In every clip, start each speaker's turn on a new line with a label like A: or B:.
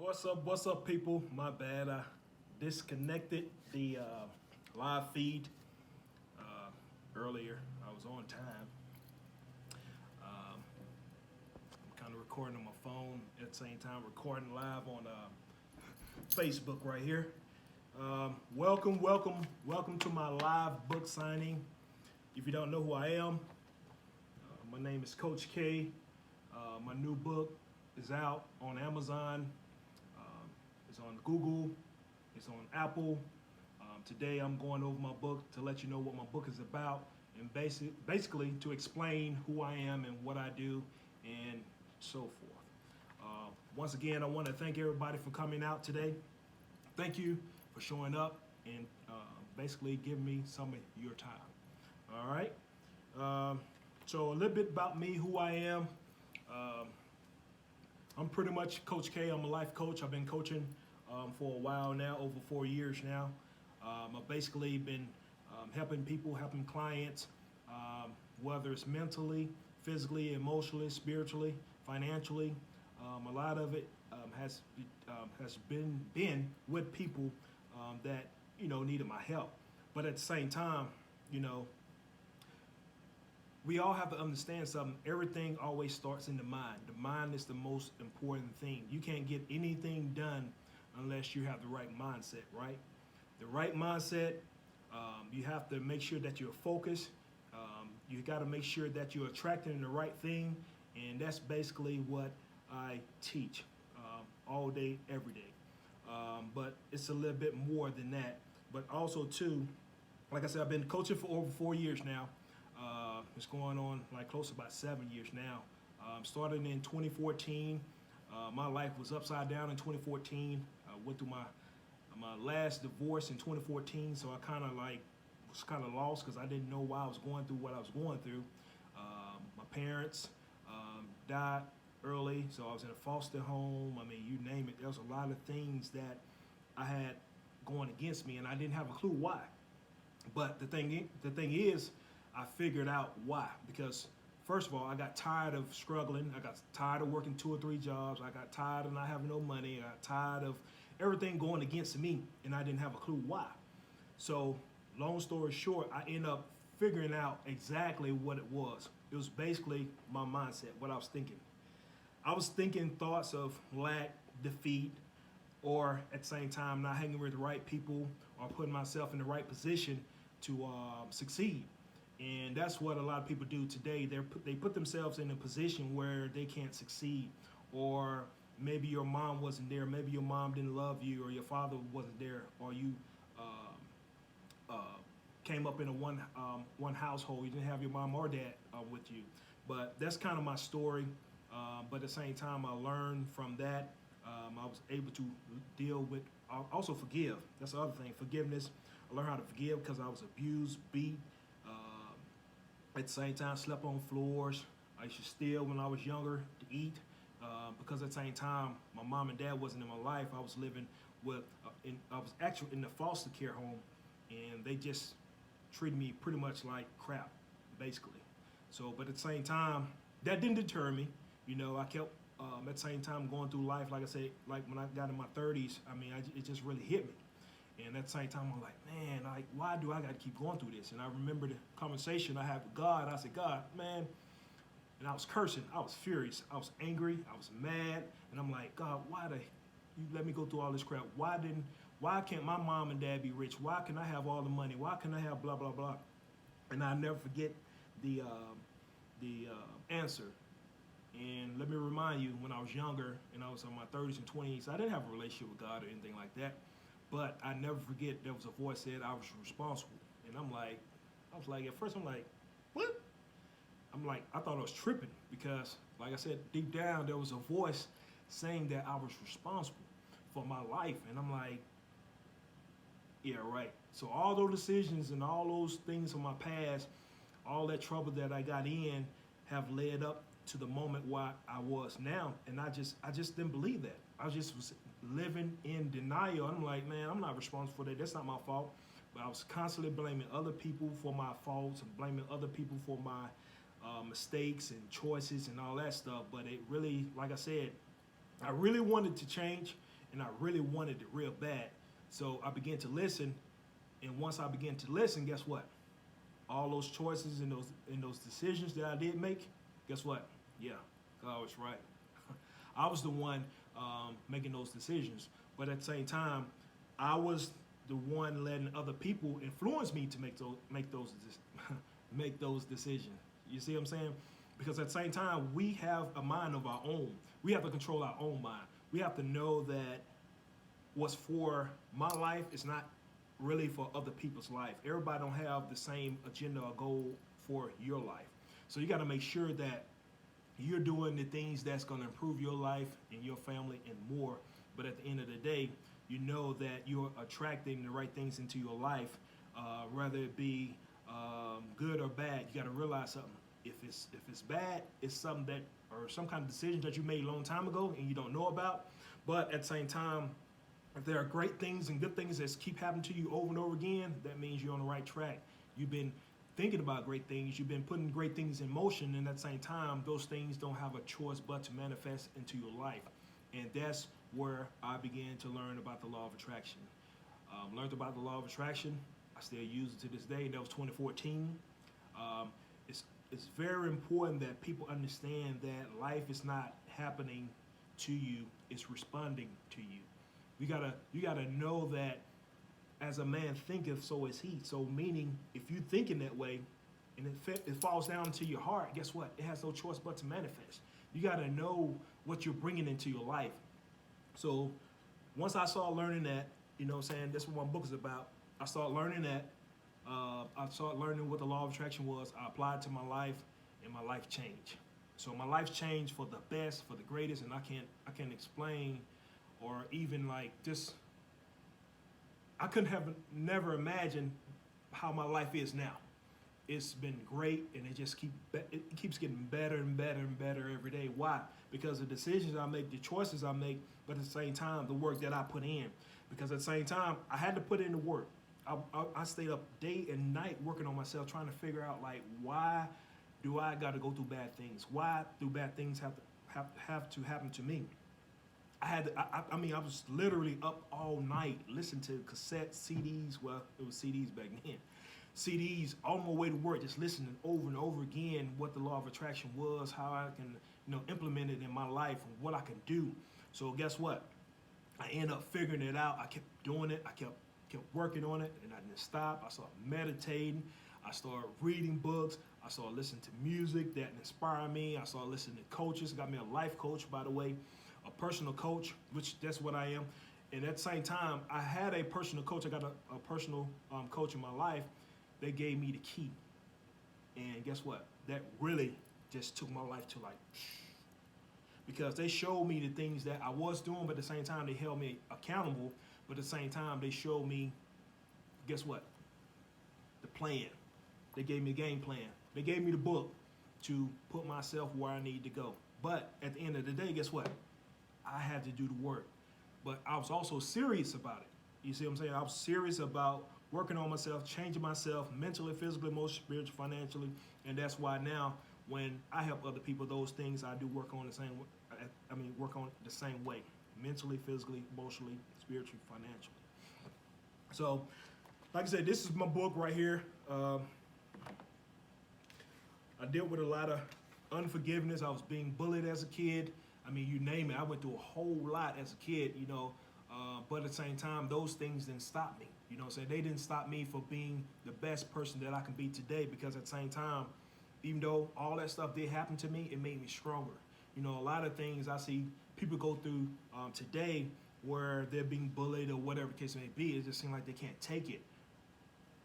A: What's up, people? My bad. I disconnected the live feed earlier. I was on time. I'm kind of recording on my phone at the same time, recording live on Facebook right here. Welcome to my live book signing. If you don't know who I am, my name is Coach K. My new book is out on Amazon. It's on Google. It's on Apple. Today I'm going over my book to let you know what my book is about and basically to explain who I am and what I do and so forth. Once again, I want to thank everybody for coming out today. Thank you for showing up and basically giving me some of your time. All right. So a little bit about me, who I am. I'm pretty much Coach K. I'm a life coach. I've been coaching for a while now, over 4 years now. I've basically been helping people, helping clients, whether it's mentally, physically, emotionally, spiritually, financially. A lot of it has been with people that needed my help. But at the same time, we all have to understand something. Everything always starts in the mind. The mind is the most important thing. You can't get anything done unless you have the right mindset, right? The right mindset, you have to make sure that you're focused. You got to make sure that you're attracting the right thing. And that's basically what I teach all day, every day. But it's a little bit more than that. But also, too, like I said, I've been coaching for over 4 years now. It's going on like close to about 7 years now. Started in 2014. My life was upside down in 2014. I went through my last divorce in 2014, so I was kind of lost because I didn't know why I was going through what I was going through. My parents died early, so I was in a foster home. I mean, you name it. There was a lot of things that I had going against me, and I didn't have a clue why. But the thing is, I figured out why. Because first of all, I got tired of struggling. I got tired of working 2 or 3 jobs. I got tired of not having no money. I got tired of everything going against me, and I didn't have a clue why. So, long story short, I ended up figuring out exactly what it was. It was basically my mindset, what I was thinking. I was thinking thoughts of lack, defeat, or at the same time not hanging with the right people or putting myself in the right position to succeed. And that's what a lot of people do today. They put themselves in a position where they can't succeed, or maybe your mom wasn't there, maybe your mom didn't love you, or your father wasn't there, or you came up in a one household. You didn't have your mom or dad with you. But that's kind of my story. But at the same time, I learned from that. I was able to deal with, also forgive. That's the other thing, forgiveness. I learned how to forgive because I was abused, beat. At the same time, slept on floors. I used to steal when I was younger to eat because at the same time, my mom and dad wasn't in my life. I was living with, I was actually in the foster care home, and they just treated me pretty much like crap, basically. So, but at the same time, that didn't deter me. I kept at the same time going through life. Like I said, like when I got in my 30s, I mean, it just really hit me. And at the same time, I'm like, man, why do I got to keep going through this? And I remember the conversation I had with God. I said, God, man, and I was cursing. I was furious. I was angry. I was mad. And I'm like, God, why you let me go through all this crap? Why can't my mom and dad be rich? Why can I have all the money? Why can I have blah, blah, blah? And I'll never forget the answer. And let me remind you, when I was younger and I was in my 30s and 20s, I didn't have a relationship with God or anything like that. But I never forget there was a voice said I was responsible. And I was like, at first I'm like, what? I'm like, I thought I was tripping because, like I said, deep down there was a voice saying that I was responsible for my life. And I'm like, yeah, right. So all those decisions and all those things from my past, all that trouble that I got in have led up to the moment where I was now. And I just didn't believe that. I just was living in denial. I'm like, man, I'm not responsible for that. That's not my fault. But I was constantly blaming other people for my faults and blaming other people for my mistakes and choices and all that stuff. But it really, like I said, I really wanted to change. and I really wanted it real bad. So I began to listen, and once I began to listen, guess what? All those choices and those decisions that I did make, guess what? Yeah, God was right. I was the one making those decisions, but at the same time, I was the one letting other people influence me to make those decisions. You see what I'm saying? Because at the same time, we have a mind of our own. We have to control our own mind. We have to know that what's for my life is not really for other people's life. Everybody don't have the same agenda or goal for your life. So you got to make sure that you're doing the things that's going to improve your life and your family and more. But at the end of the day, you know that you're attracting the right things into your life, whether it be good or bad. You got to realize something. If it's bad, it's something that, or some kind of decision that you made a long time ago and you don't know about. But at the same time, if there are great things and good things that keep happening to you over and over again, that means you're on the right track. You've been thinking about great things. You've been putting great things in motion, and at the same time, those things don't have a choice but to manifest into your life. And that's where I began to learn about the law of attraction. Learned about the law of attraction. I still use it to this day. That was 2014. It's very important that people understand that life is not happening to you; it's responding to you. You gotta know that as a man thinketh, so is he. So meaning, if you thinking that way, and it falls down into your heart, guess what? It has no choice but to manifest. You gotta know what you're bringing into your life. So once I started learning that, you know what I'm saying, that's what my book is about. I started learning that. I started learning what the law of attraction was. I applied it to my life, and my life changed. So my life changed for the best, for the greatest, and I can't explain, or even like just, I couldn't have never imagined how my life is now. It's been great, and it keeps getting better and better and better every day. Why? Because the decisions I make, the choices I make, but at the same time, the work that I put in. Because at the same time, I had to put in the work. I stayed up day and night working on myself, trying to figure out, like, why do I got to go through bad things? Why do bad things have to happen to me? I was literally up all night listening to cassette CDs. Well, it was CDs back then. CDs on my way to work, just listening over and over again what the law of attraction was, how I can, implement it in my life, and what I can do. So guess what? I ended up figuring it out. I kept doing it. I kept working on it, and I didn't stop. I started meditating. I started reading books. I started listening to music that inspired me. I started listening to coaches. Got me a life coach, by the way, a personal coach, which that's what I am. And at the same time, I had a personal coach. I got a personal coach in my life. They gave me the key. And guess what? That really just took my life to, like, because they showed me the things that I was doing, but at the same time, they held me accountable. But at the same time, they showed me, guess what? The plan. They gave me a game plan. They gave me the book to put myself where I need to go. But at the end of the day, guess what? I had to do the work. But I was also serious about it. You see what I'm saying? I was serious about working on myself, changing myself mentally, physically, emotionally, spiritually, financially. And that's why now, when I help other people, those things I do work on the same way. Mentally, physically, emotionally, spiritually, financially. So, like I said, this is my book right here. I dealt with a lot of unforgiveness. I was being bullied as a kid. I mean, you name it. I went through a whole lot as a kid, but at the same time, those things didn't stop me. You know what I'm saying? They didn't stop me from being the best person that I can be today, because at the same time, even though all that stuff did happen to me, it made me stronger. A lot of things I see people go through today where they're being bullied or whatever the case may be, it just seems like they can't take it.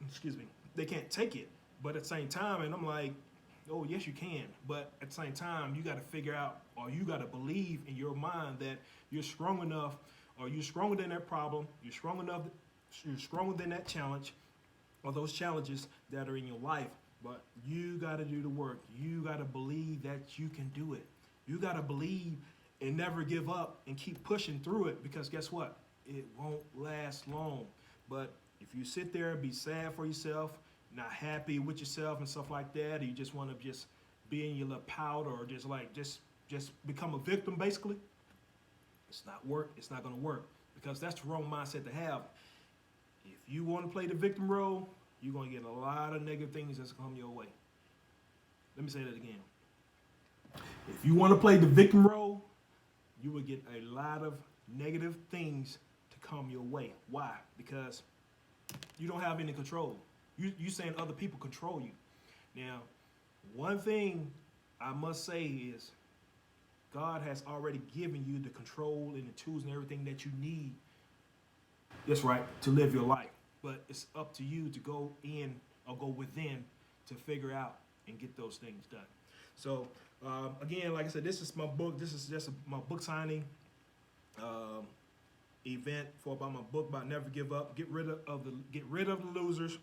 A: Excuse me. They can't take it. But at the same time, and I'm like, oh, yes, you can. But at the same time, you got to figure out, or you got to believe in your mind that you're strong enough, or you're stronger than that problem, you're stronger than that challenge, or those challenges that are in your life. But you got to do the work. You got to believe that you can do it. You got to believe and never give up and keep pushing through it, because guess what? It won't last long. But if you sit there and be sad for yourself, not happy with yourself and stuff like that, or you just want to just be in your little powder, or just become a victim, basically, it's not going to work, because that's the wrong mindset to have. If you want to play the victim role, you're going to get a lot of negative things that's come your way. Let me say that again. If you want to play the victim role, you will get a lot of negative things to come your way. Why? Because you don't have any control. You saying other people control you. Now, one thing I must say is God has already given you the control and the tools and everything that you need. That's right, to live your life. But it's up to you to go in or go within to figure out and get those things done. So again, like I said, this is my book. This is just my book signing event about my book about Never Give Up. Get rid of the losers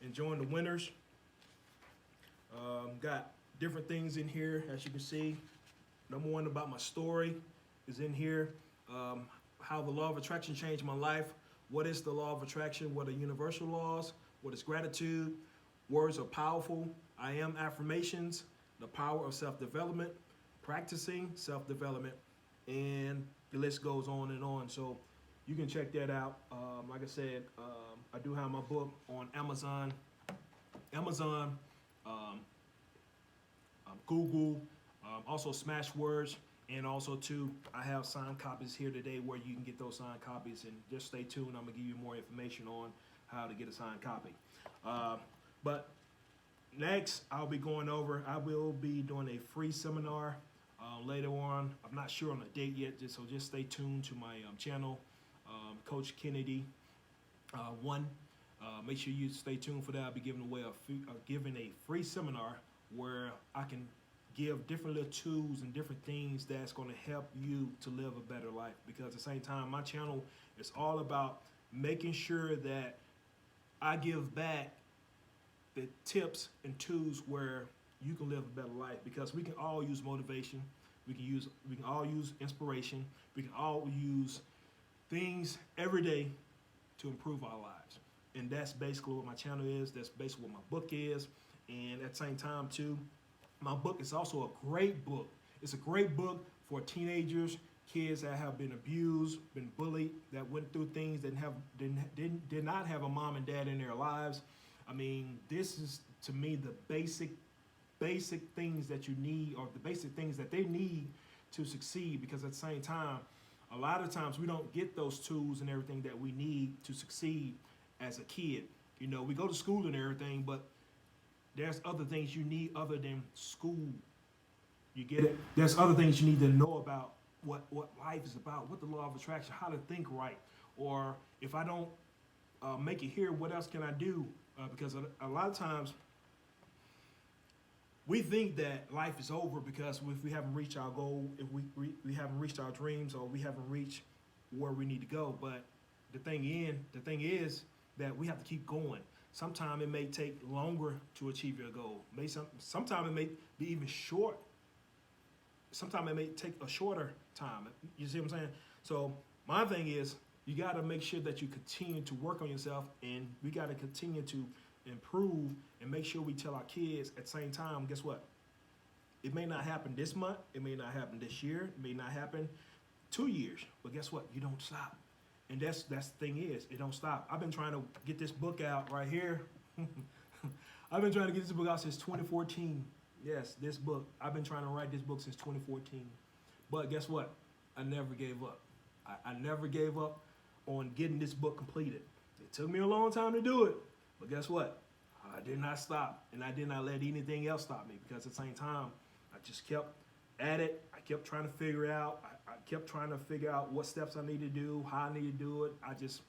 A: and join the winners. Got different things in here, as you can see. Number one, about my story is in here. How the law of attraction changed my life. What is the law of attraction? What are universal laws? What is gratitude? Words are powerful. I am affirmations. The power of self-development. Practicing self-development. And the list goes on and on. So you can check that out. Like I said, I do have my book on Amazon. Google, also Smashwords, and also too, I have signed copies here today where you can get those signed copies, and just stay tuned. I'm gonna give you more information on how to get a signed copy. But next, I will be doing a free seminar later on. I'm not sure on the date yet, so just stay tuned to my channel, Coach Kennedy 1. Make sure you stay tuned for that. I'll be giving away giving a free seminar where I can give different little tools and different things that's going to help you to live a better life. Because at the same time, my channel is all about making sure that I give back the tips and tools where you can live a better life. Because we can all use motivation, we can all use inspiration, we can all use things every day to improve our lives. And that's basically what my channel is. That's basically what my book is. And at the same time too, my book is also a great book. It's a great book for teenagers, kids that have been abused, been bullied, that went through things that did not have a mom and dad in their lives. I mean, this is to me the basic things that you need, or the basic things that they need to succeed. Because at the same time, a lot of times we don't get those tools and everything that we need to succeed as a kid. You know, we go to school and everything, but there's other things you need other than school. You get it? There's other things you need to know about what life is about, what the law of attraction, how to think right. Or if I don't make it here, what else can I do? Because a lot of times we think that life is over because if we haven't reached our goal, if we haven't reached our dreams, or we haven't reached where we need to go. But the thing is that we have to keep going. Sometimes it may take longer to achieve your goal. Sometimes it may be even short. Sometimes it may take a shorter time. You see what I'm saying? So my thing is, you got to make sure that you continue to work on yourself, and we got to continue to improve and make sure we tell our kids at the same time, guess what? It may not happen this month. It may not happen this year. It may not happen 2 years. But guess what? You don't stop. And that's the thing is, it don't stop. I've been trying to get this book out right here. I've been trying to get this book out since 2014. Yes, this book. I've been trying to write this book since 2014. But guess what? I never gave up. I never gave up on getting this book completed. It took me a long time to do it. But guess what? I did not stop. And I did not let anything else stop me. Because at the same time, I just kept at it. I kept trying to figure it out. I kept trying to figure out what steps I need to do, how I need to do it. I just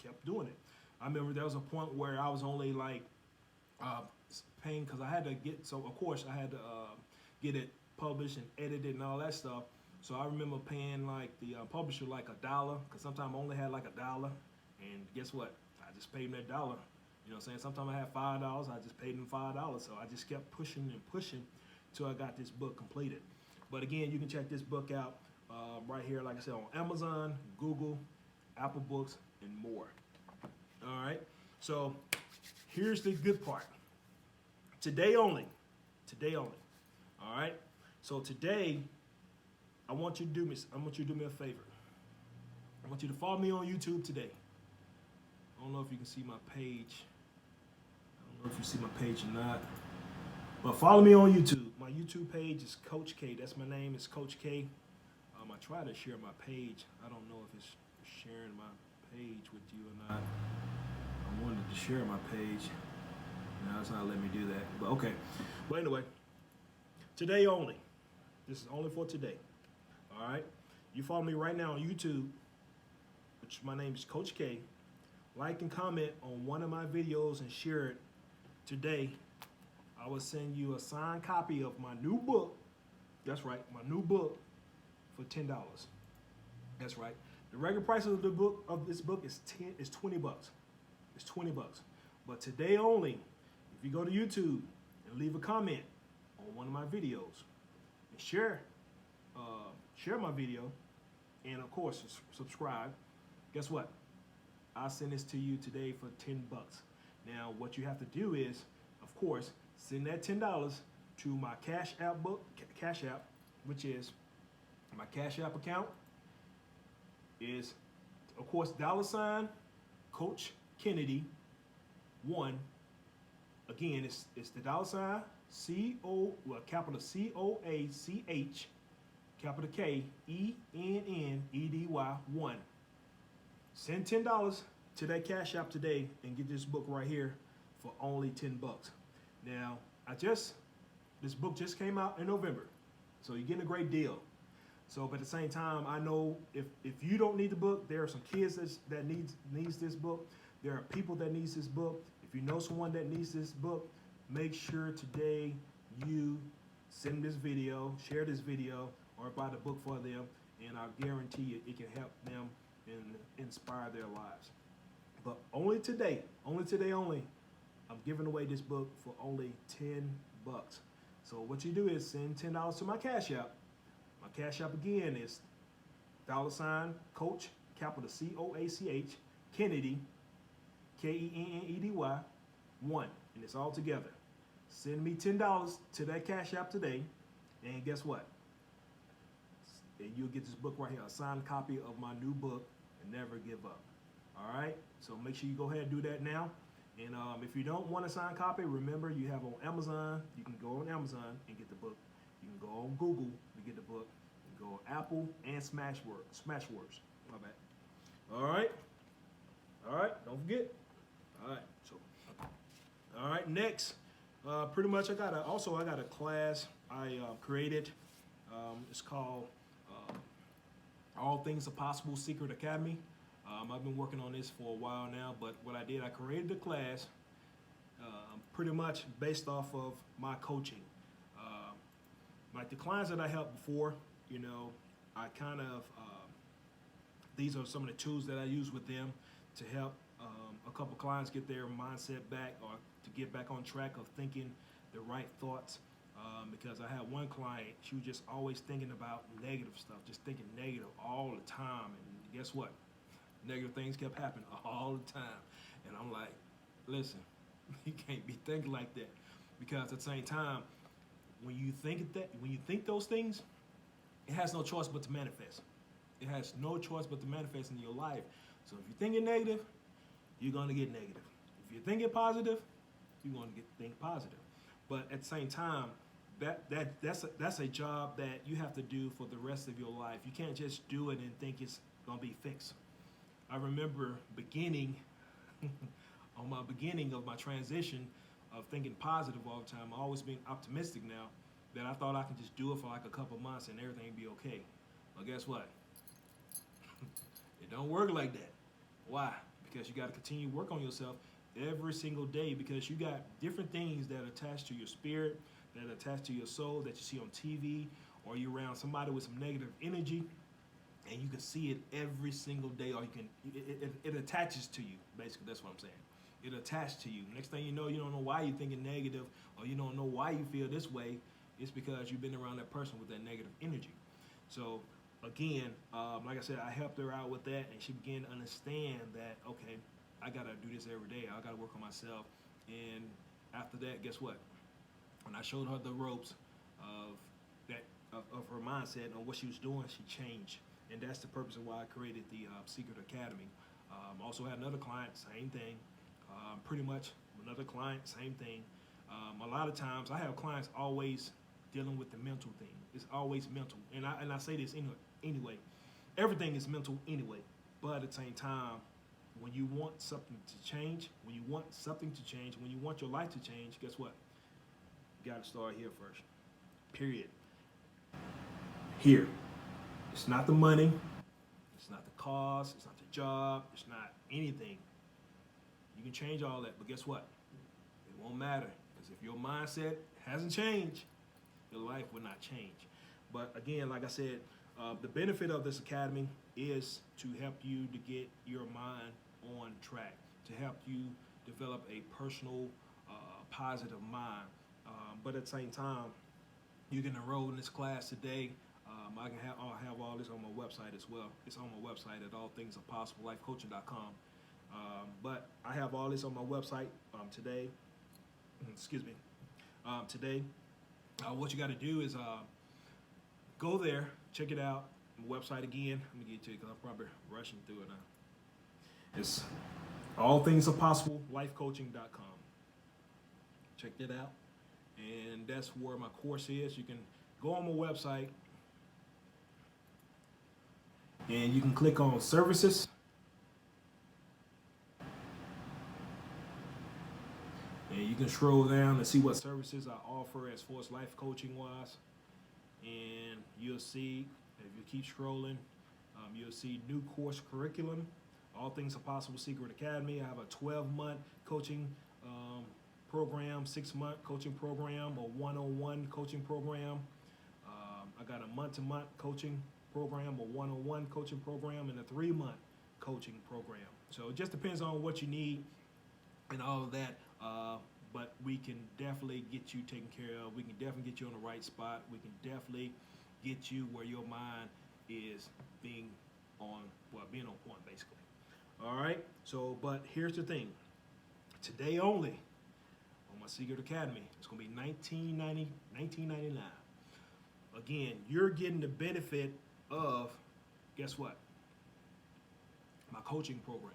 A: kept doing it. I remember there was a point where I was only like paying, because I had to get, so of course I had to get it published and edited and all that stuff. So I remember paying like the publisher like $1, because sometimes I only had like $1. And guess what? I just paid him that $1. You know what I'm saying? Sometimes I had $5, I just paid him $5. So I just kept pushing and pushing till I got this book completed. But again, you can check this book out right here, like I said, on Amazon, Google, Apple Books, and more. All right. So here's the good part. Today only. All right. So today, I want you to do me a favor. I want you to follow me on YouTube today. I don't know if you can see my page. I don't know if you see my page or not. But follow me on YouTube. My YouTube page is Coach K. That's my name. It's Coach K. I try to share my page. I don't know if it's sharing my page with you or not. I wanted to share my page. Now it's not letting me do that. But okay. But anyway, today only. This is only for today. All right. You follow me right now on YouTube, which my name is Coach K. Like and comment on one of my videos and share it today. I will send you a signed copy of my new book. That's right, my new book for $10. That's right. The regular price of this book is $20. It's $20. But today only, if you go to YouTube and leave a comment on one of my videos and share my video, and of course subscribe, guess what? I'll send this to you today for $10. Now what you have to do is, of course, send that $10 to my Cash App, which is my Cash App account is, of course, $ Coach Kennedy 1. Again, it's the $ capital COACH, capital KENNEDY 1. Send $10 to that Cash App today and get this book right here for only $10. Now, this book just came out in November, so you're getting a great deal. So, but at the same time, I know if you don't need the book, there are some kids that needs this book. There are people that needs this book. If you know someone that needs this book, make sure today you send this video, share this video, or buy the book for them, and I guarantee you it can help them and inspire their lives. But only today, I'm giving away this book for only $10. So what you do is send $10 to my Cash App. My Cash App again is $ Coach, capital COACH, Kennedy, KENNEDY 1, and it's all together. Send me $10 to that Cash App today, and guess what? And you'll get this book right here, a signed copy of my new book, and Never Give Up. All right, so make sure you go ahead and do that now. And if you don't want a signed copy, remember you have on Amazon. You can go on Amazon and get the book. You can go on Google to get the book. You can go on Apple and Smashwords. My bad. All right. Don't forget. All right. So, all right. Next, pretty much I got a class I created. It's called All Things Are Possible Secret Academy. I've been working on this for a while now, but what I did, I created a class pretty much based off of my coaching. Like the clients that I helped before, I kind of, these are some of the tools that I use with them to help a couple clients get their mindset back, or to get back on track of thinking the right thoughts. Because I had one client, she was just always thinking about negative stuff, just thinking negative all the time. And guess what? Negative things kept happening all the time. And I'm like, listen, you can't be thinking like that. Because at the same time, when you think those things, it has no choice but to manifest. It has no choice but to manifest in your life. So if you're thinking negative, you're gonna get negative. If you're thinking positive, you're gonna think positive. But at the same time, that's a job that you have to do for the rest of your life. You can't just do it and think it's gonna be fixed. I remember on my beginning of my transition of thinking positive all the time, always being optimistic now, that I thought I could just do it for like a couple months and everything would be okay. Well, guess what? It don't work like that. Why? Because you got to continue to work on yourself every single day, because you got different things that attach to your spirit, that attach to your soul, that you see on TV, or you're around somebody with some negative energy, and you can see it every single day, or it attaches to you. Basically, that's what I'm saying. It attached to you. Next thing you know, you don't know why you're thinking negative, or you don't know why you feel this way. It's because you've been around that person with that negative energy. So again, like I said, I helped her out with that, and she began to understand that, okay, I gotta do this every day. I gotta work on myself. And after that, guess what? When I showed her the ropes of her mindset and what she was doing, she changed. and that's the purpose of why I created the Secret Academy. Also had another client, same thing. Pretty much another client, same thing. A lot of times I have clients always dealing with the mental thing. It's always mental, and I say this anyway. Everything is mental anyway, but at the same time, when you want something to change, when you want your life to change, guess what? You got to start here first. Period. Here. It's not the money. It's not the cause. It's not the job. It's not anything. You can change all that, but guess what? It won't matter, because if your mindset hasn't changed, your life will not change. But again, like I said, the benefit of this academy is to help you to get your mind on track, to help you develop a personal, positive mind. But at the same time, you can enroll in this class today. I'll have all this on my website as well. It's on my website at allthingsarepossiblelifecoaching.com. But I have all this on my website today. Excuse me. Today, what you got to do is go there, check it out. My website again. Let me get to it because I'm probably rushing through it now. It's allthingsarepossiblelifecoaching.com. Check that out. And that's where my course is. You can go on my website and you can click on services. And you can scroll down and see what services I offer as far as life coaching wise. And you'll see, if you keep scrolling, you'll see new course curriculum. All Things Are Possible Secret Academy. I have a 12-month coaching program, 6-month coaching program, a one-on-one coaching program. I got a month-to-month coaching program, a one-on-one coaching program, and a 3-month coaching program. So it just depends on what you need and all of that. But we can definitely get you taken care of. We can definitely get you on the right spot. We can definitely get you where your mind is being on point, basically. All right. So, but here's the thing. Today only on my Secret Academy, it's going to be $19.99. Again, you're getting the benefit of, guess what? My coaching program.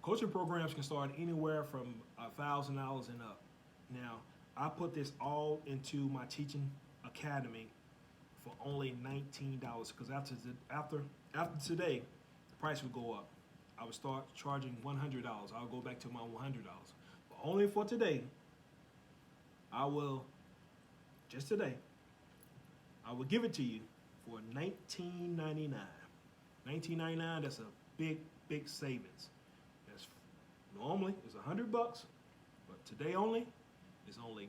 A: Coaching programs can start anywhere from $1,000 and up. Now, I put this all into my teaching academy for only $19 because after today, the price would go up. I would start charging $100. I'll go back to my $100. But only for today, I will give it to you for $19.99. $19.99, that's a big savings. Normally it's $100, but today only it's only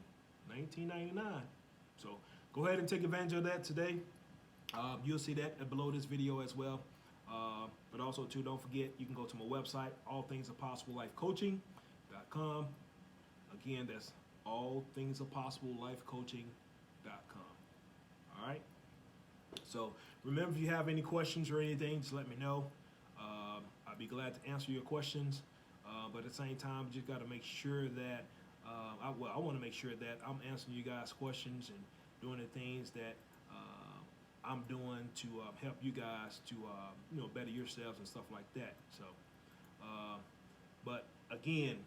A: $19.99. So go ahead and take advantage of that today. You'll see that below this video as well. But also too, don't forget, you can go to my website, allthingsarepossiblelifecoaching.com. Again, that's allthingsarepossiblelifecoaching.com. All right. So remember, if you have any questions or anything, just let me know. I'd be glad to answer your questions. But at the same time, just got to make sure that I want to make sure that I'm answering you guys' questions and doing the things that I'm doing to help you guys to better yourselves and stuff like that. So, but again,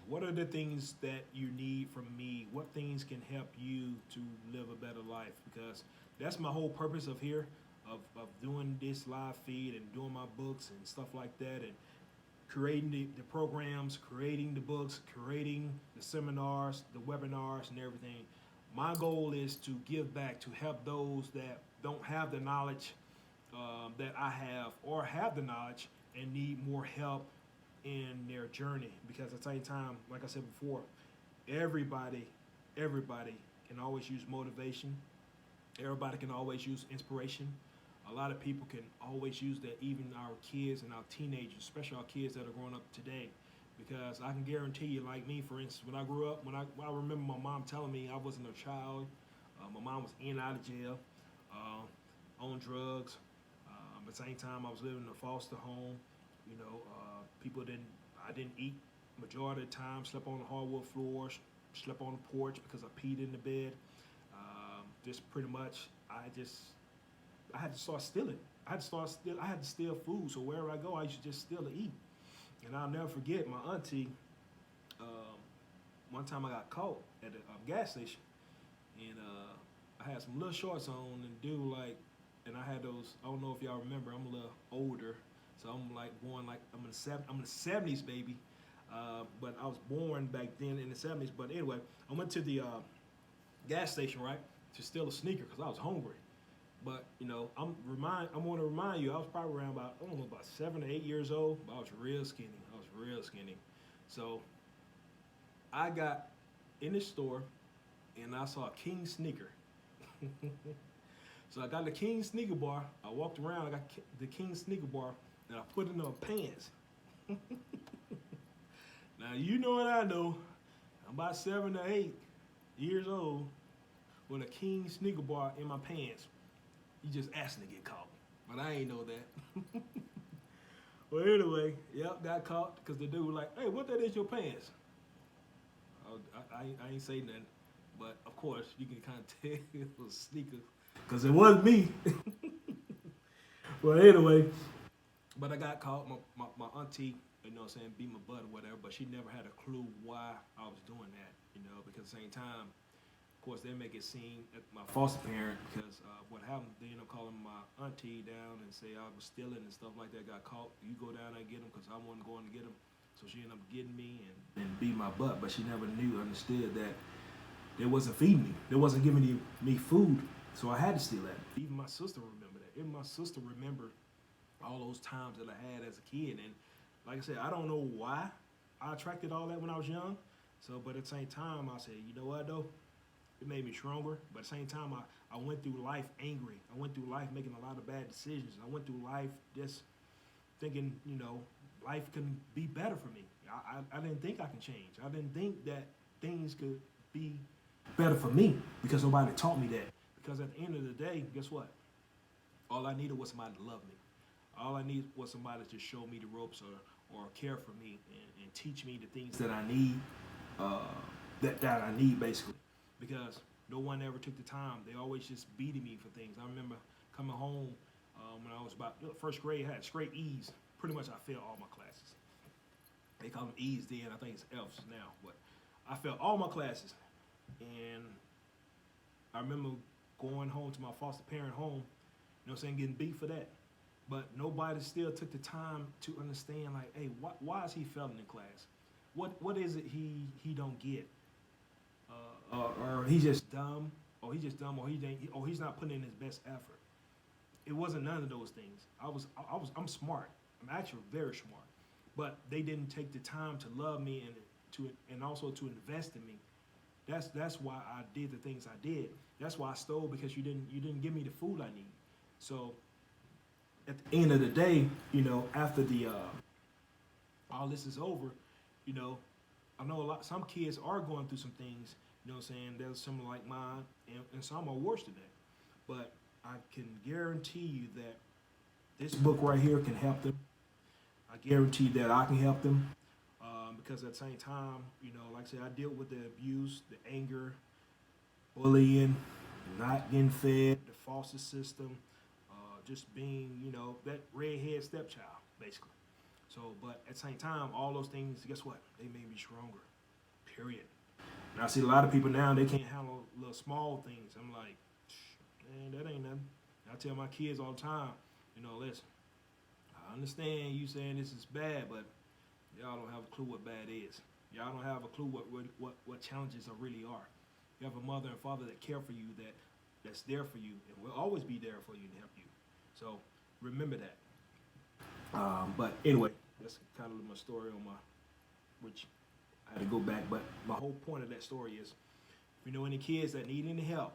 A: what are the things that you need from me? What things can help you to live a better life? Because that's my whole purpose of here, of doing this live feed and doing my books and stuff like that, and creating the programs, creating the books, creating the seminars, the webinars, and everything. My goal is to give back, to help those that don't have the knowledge that I have, or have the knowledge and need more help in their journey. Because at the same time, like I said before, everybody can always use motivation. Everybody can always use inspiration. A lot of people can always use that, even our kids and our teenagers, especially our kids that are growing up today. Because I can guarantee you, like me, for instance, when I grew up, I remember my mom telling me I wasn't a child. My mom was in and out of jail, on drugs. At the same time, I was living in a foster home. I didn't eat majority of the time, slept on the hardwood floors, slept on the porch because I peed in the bed. Just pretty much, I had to start stealing. I had to steal food. So wherever I go, I used to just steal to eat. And I'll never forget my auntie. Um, One time I got caught at a gas station, and I had some little shorts on, and dude like, and I had those. I don't know if y'all remember. I'm a little older, so I'm like born like I'm in the '70s, baby. But I was born back then in the '70s. But anyway, I went to the gas station, right, to steal a sneaker because I was hungry. But you know, I want to remind you, I was probably around about I don't know about 7 or 8 years old, but I was real skinny. I was real skinny. So I got in the store and I saw a King sneaker. So I got the King sneaker bar. I walked around. I got the King sneaker bar and I put it in my pants. Now you know what I know. I'm about 7 or 8 years old with a King sneaker bar in my pants. You just asking to get caught, but I ain't know that. Well, anyway, yep, got caught because the dude was like, "Hey, what that is your pants?" I ain't say nothing, but of course you can kind of tell it was sneakers because it wasn't me. Well, anyway, but I got caught. My auntie, you know, what I'm saying, beat my butt or whatever, but she never had a clue why I was doing that, you know, because at the same time. Of course, they make it seem my foster parent because what happened, they end up calling my auntie down and say I was stealing and stuff like that. Got caught. You go down there and get them because I wasn't going to get them. So she ended up getting me and beat my butt. But she never understood that they wasn't feeding me. They wasn't giving me food. So I had to steal that. Even my sister remembered that. Even my sister remembered all those times that I had as a kid. And like I said, I don't know why I attracted all that when I was young. So, but at the same time, I said, you know what though? It made me stronger, but at the same time, I went through life angry. I went through life making a lot of bad decisions. I went through life just thinking, you know, life can be better for me. I didn't think I can change. I didn't think that things could be better for me because nobody taught me that. Because at the end of the day, guess what? All I needed was somebody to love me. All I needed was somebody to show me the ropes or care for me and teach me the things that I need, that I need basically. Because no one ever took the time. They always just beating me for things. I remember coming home when I was about first grade. I had straight E's. Pretty much I failed all my classes. They call them E's then. I think it's F's now. But I failed all my classes. And I remember going home to my foster parent home, you know what I'm saying, getting beat for that. But nobody still took the time to understand, like, hey, why is he failing in class? What is it he don't get? Or he's just dumb, or he's not putting in his best effort. It wasn't none of those things. I'm smart. I'm actually very smart, but they didn't take the time to love me and also to invest in me. That's why I did the things I did. That's why I stole because you didn't give me the food I need. So at the end of the day, you know, after the all this is over, you know, I know some kids are going through some things. You know what I'm saying? There's some like mine, and some are worse than that. But I can guarantee you that this book right here can help them. I guarantee that I can help them because at the same time, you know, like I said, I deal with the abuse, the anger, bullying, not getting fed, the foster system, just being, you know, that redhead stepchild, basically. So, but at the same time, all those things, guess what? They made me stronger, period. And I see a lot of people now, they can't handle little small things. I'm like, man, that ain't nothing. And I tell my kids all the time, you know, listen, I understand you saying this is bad, but y'all don't have a clue what bad is. Y'all don't have a clue what challenges really are. You have a mother and father that care for you, that's there for you, and will always be there for you to help you. So remember that. But anyway, that's kind of my story on which I had to go back. But my whole point of that story is, if you know any kids that need any help,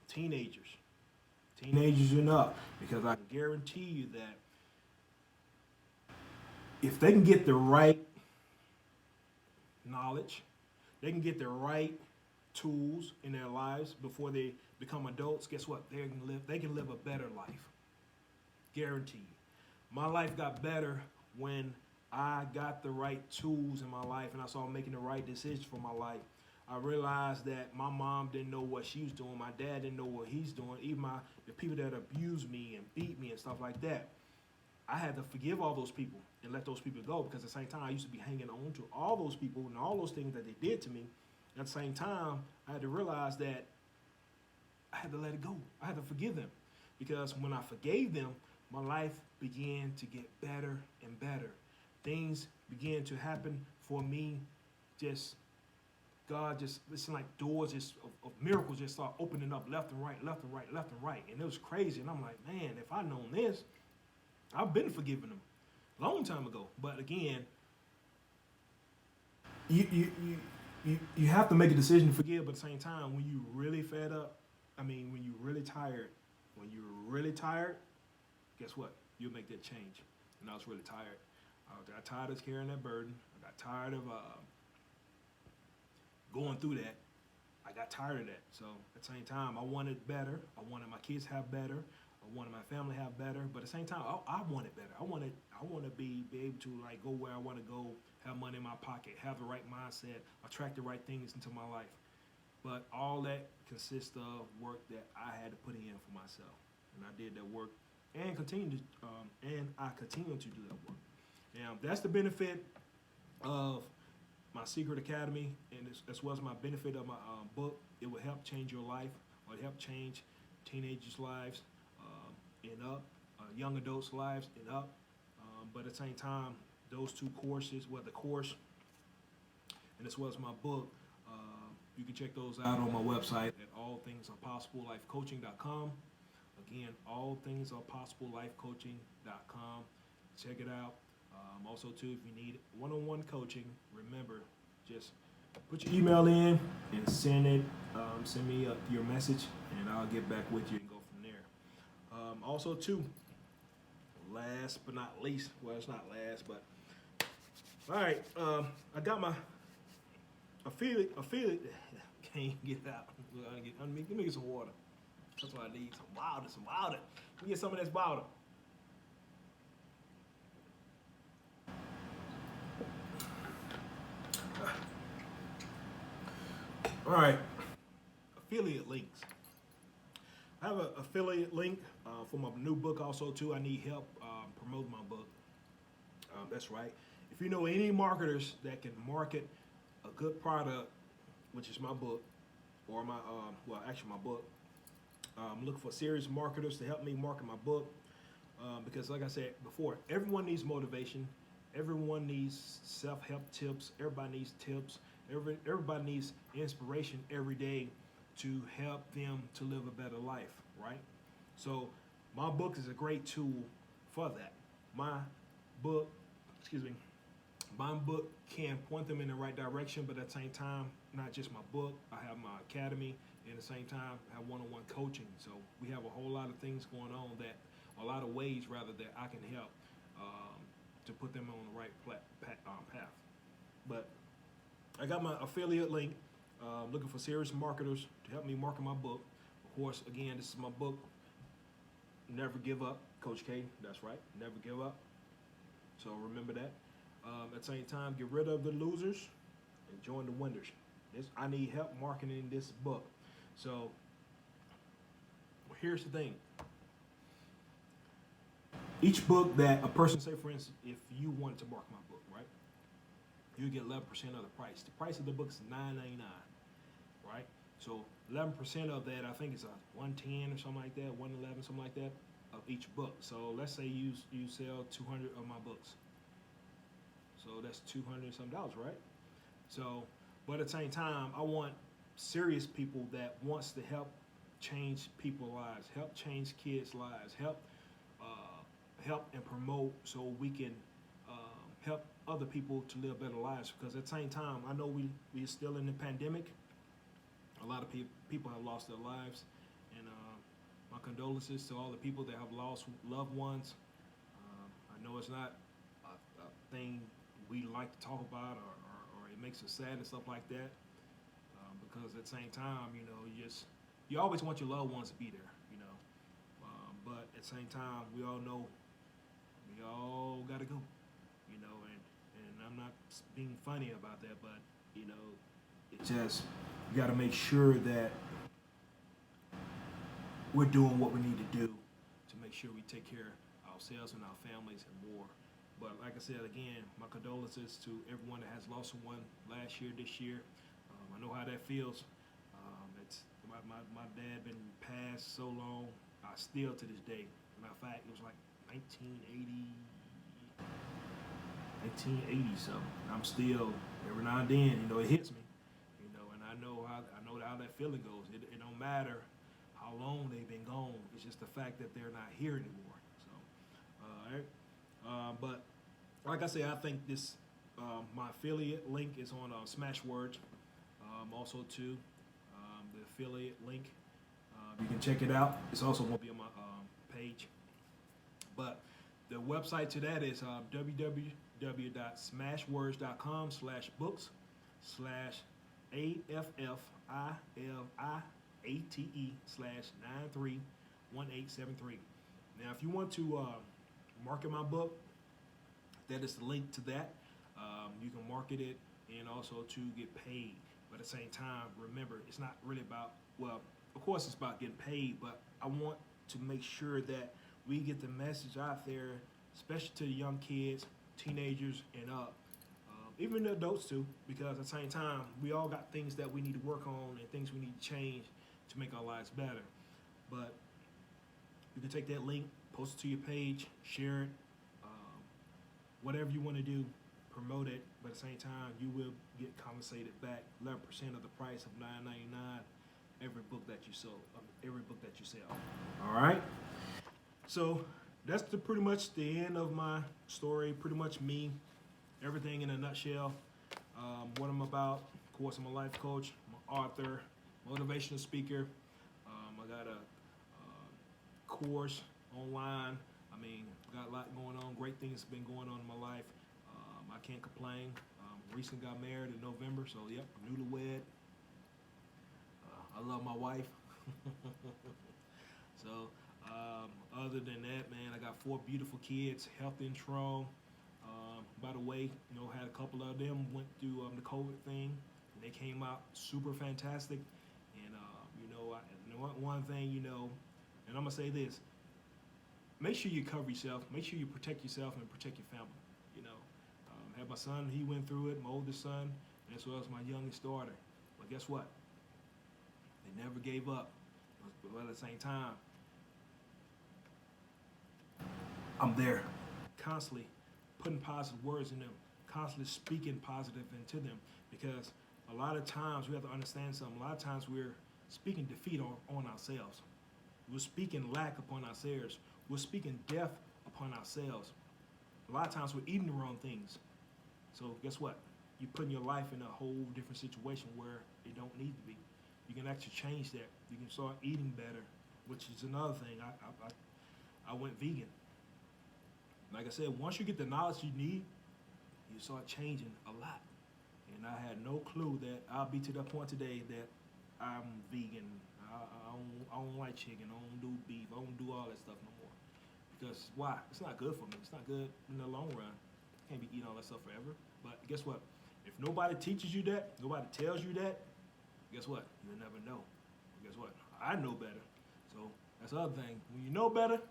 A: teenagers and up, because I can guarantee you that if they can get the right knowledge, they can get the right tools in their lives before they become adults, guess what? They can live a better life. Guaranteed. My life got better when I got the right tools in my life and I started making the right decisions for my life. I realized that my mom didn't know what she was doing. My dad didn't know what he's doing. Even the people that abused me and beat me and stuff like that. I had to forgive all those people and let those people go, because at the same time I used to be hanging on to all those people and all those things that they did to me. At the same time, I had to realize that I had to let it go. I had to forgive them, because when I forgave them, my life began to get better and better. Things began to happen for me. Just God just, it's like doors just of miracles just start opening up left and right, left and right, left and right. And it was crazy. And I'm like, man, if I'd known this, I've been forgiving them a long time ago. But again, you have to make a decision to forgive, but at the same time, when you really fed up, when you really tired, guess what? You'll make that change. And I was really tired. I got tired of carrying that burden. I got tired of going through that. I got tired of that. So at the same time, I wanted better. I wanted my kids to have better. I wanted my family to have better. But at the same time, I wanted better. I want to be able to like go where I want to go, have money in my pocket, have the right mindset, attract the right things into my life. But all that consists of work that I had to put in for myself, and I did that work, and I continue to do that work. Now that's the benefit of my Secret Academy, and as well as my benefit of my book. It will help change your life, or help change teenagers' lives, and up, young adults' lives and up. But at the same time, those two courses, the course, and as well as my book, you can check those out on my website at allthingsarepossiblelifecoaching.com. Again, allthingsarepossiblelifecoaching.com. Check it out. Also, too, if you need one-on-one coaching, remember, just put your email in and send me your message, and I'll get back with you and go from there. Also, too, last but not least, well, it's not last, but all right, I got my affiliate. Can't get it out. Let me get some water. That's what I need. Some water. Let me get some of this water. All right, affiliate links. I have an affiliate link for my new book. Also, too, I need help promoting my book. That's right. If you know any marketers that can market a good product, which is my book, or my book. I'm looking for serious marketers to help me market my book, because like I said before, everyone needs motivation. Everyone needs self-help tips. Everybody needs tips. Everybody needs inspiration every day to help them to live a better life, right? So my book is a great tool for that. My book can point them in the right direction, but at the same time, not just my book, I have my academy, and at the same time, I have one-on-one coaching. So we have a whole lot of things going on, a lot of ways rather, that I can help to put them on the right path. But I got my affiliate link, looking for serious marketers to help me market my book. Of course, again, this is my book, Never Give Up, Coach K, that's right, Never Give Up. So remember that. At the same time, get rid of the losers and join the winners. I need help marketing this book. So here's the thing. Each book that a person, say for instance, if you wanted to market my book, right, you get 11% of the price. The price of the book is $9.99, right? So 11% of that, I think it's a $110 or something like that, $111, something like that, of each book. So let's say you sell 200 of my books. So that's $200 some, right? So, but at the same time, I want serious people that wants to help change people's lives, help change kids' lives, help and promote, so we can help other people to live better lives. Because at the same time, I know we're still in the pandemic. A lot of people have lost their lives, and my condolences to all the people that have lost loved ones. I know it's not a thing we like to talk about, or it makes us sad and stuff like that, because at the same time, you always want your loved ones to be there, but at the same time, we all know we all gotta go, and I'm not being funny about that, but It's just, you got to make sure that we're doing what we need to do to make sure we take care of ourselves and our families and more. But like I said, again, my condolences to everyone that has lost someone last year, this year. I know how that feels. It's my dad been passed so long. I still to this day. Matter of fact, it was like 1980 something. I'm still every now and then, it hits me, and I know how that feeling goes. It don't matter how long they've been gone. It's just the fact that they're not here anymore. So, but like I said, I think this my affiliate link is on Smashwords. Also too, the affiliate link. You can check it out. It's also going to be on my page. But the website to that is www.smashwords.com/books/AFFILIATE/931873. Now, if you want to market my book, that is the link to that. You can market it and also to get paid. But at the same time, remember, it's not really about, well, of course it's about getting paid, but I want to make sure that we get the message out there, especially to the young kids, teenagers, and up. Even the adults too, because at the same time, we all got things that we need to work on and things we need to change to make our lives better. But you can take that link, post it to your page, share it, whatever you want to do, promote it, but at the same time, you will get compensated back 11% of the price of $9.99 every book that you sell. All right. So that's pretty much the end of my story. Pretty much me, everything in a nutshell. What I'm about. Of course, I'm a life coach. I'm an author, motivational speaker. I got a course online. Got a lot going on. Great things have been going on in my life. I can't complain. Recently got married in November, so yep, newlywed. I love my wife. So other than that, man, I got 4 beautiful kids, healthy and strong. By the way, had a couple of them went through the COVID thing, and they came out super fantastic. And one thing, and I'm gonna say this: make sure you cover yourself, make sure you protect yourself and protect your family. Had my son, he went through it, my oldest son, and as well as my youngest daughter. But guess what? They never gave up. But at the same time, I'm there, constantly putting positive words in them, constantly speaking positive into them, because a lot of times we have to understand something. A lot of times we're speaking defeat on ourselves. We're speaking lack upon ourselves. We're speaking death upon ourselves. A lot of times we're eating the wrong things. So guess what? You're putting your life in a whole different situation where it don't need to be. You can actually change that. You can start eating better, which is another thing. I went vegan. Like I said, once you get the knowledge you need, you start changing a lot. And I had no clue that I'll be to that point today that I'm vegan. I don't like chicken. I don't do beef. I don't do all that stuff no more. Because why? It's not good for me. It's not good in the long run. Can't be eating all that stuff forever. But guess what? If nobody teaches you that, nobody tells you that, guess what? You'll never know. But guess what? I know better. So that's the other thing. When you know better,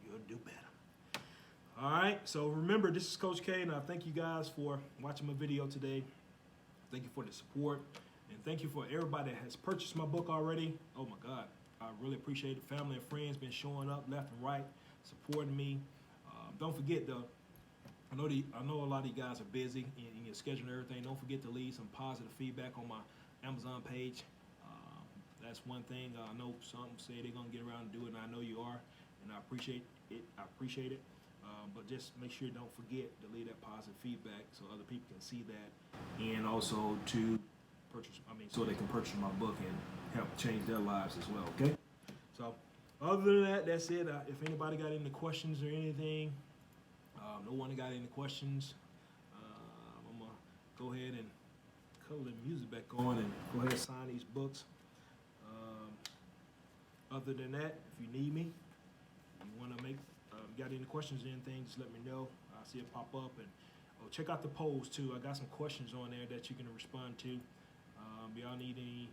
A: you'll do better. All right. So remember, this is Coach K, and I thank you guys for watching my video today. Thank you for the support, and thank you for everybody that has purchased my book already. Oh my God, I really appreciate it. Family and friends been showing up left and right, supporting me. Don't forget though. I know a lot of you guys are busy in your schedule and everything. Don't forget to leave some positive feedback on my Amazon page. That's one thing. I know some say they're gonna get around and do it, and I know you are, and I appreciate it. But just make sure don't forget to leave that positive feedback so other people can see that, and also to purchase. So they can purchase my book and help change their lives as well. Okay. So other than that, that's it. If anybody got any questions or anything. No one got any questions. I'm going to go ahead and color the music back on and go ahead and sign these books. Other than that, if you need me, you want to got any questions or anything, just let me know. I'll see it pop up. And check out the polls too. I got some questions on there that you can respond to. If y'all need any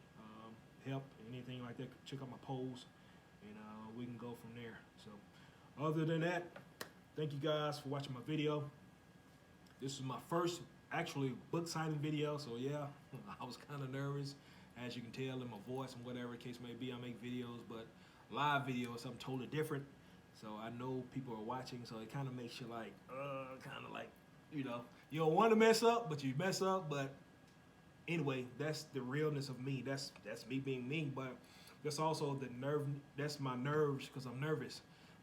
A: help, anything like that, check out my polls, and we can go from there. So other than that, thank you guys for watching my video. This is my first actually book signing video, so yeah, I was kind of nervous, as you can tell in my voice and whatever the case may be. I make videos, but live video is something totally different. So I know people are watching, so it kind of makes you like, kind of like, you know, you don't want to mess up, but you mess up. But anyway, that's the realness of me. That's me being me. But that's also the nerve. That's my nerves because I'm nervous.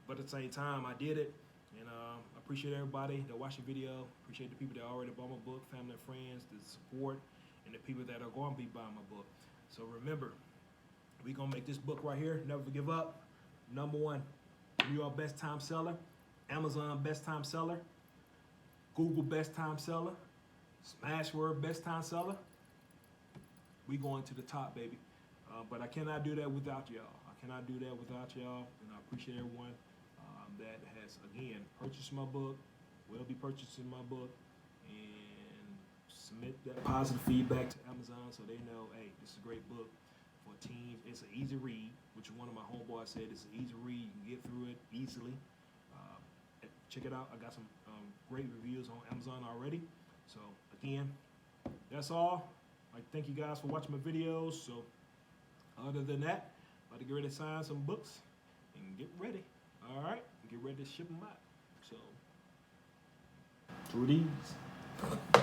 A: But at the same time, I did it, and I appreciate everybody that watched the video. Appreciate the people that already bought my book, family and friends, the support, and the people that are going to be buying my book. So remember, we're gonna make this book right here. Never give up. Number one, New York best time seller, Amazon best time seller, Google best time seller, Smashword best time seller. We going to the top, baby. But I cannot do that without y'all. I cannot do that without y'all. And I appreciate everyone that has, again, purchased my book, will be purchasing my book, and submit that positive feedback to Amazon so they know, hey, this is a great book for teens. It's an easy read, which one of my homeboys said it's an easy read. You can get through it easily. Check it out. I got some great reviews on Amazon already. So again, that's all. Like, thank you guys for watching my videos. So other than that, I'm about to get ready to sign some books and get ready. All right, get ready to ship them out. So through these.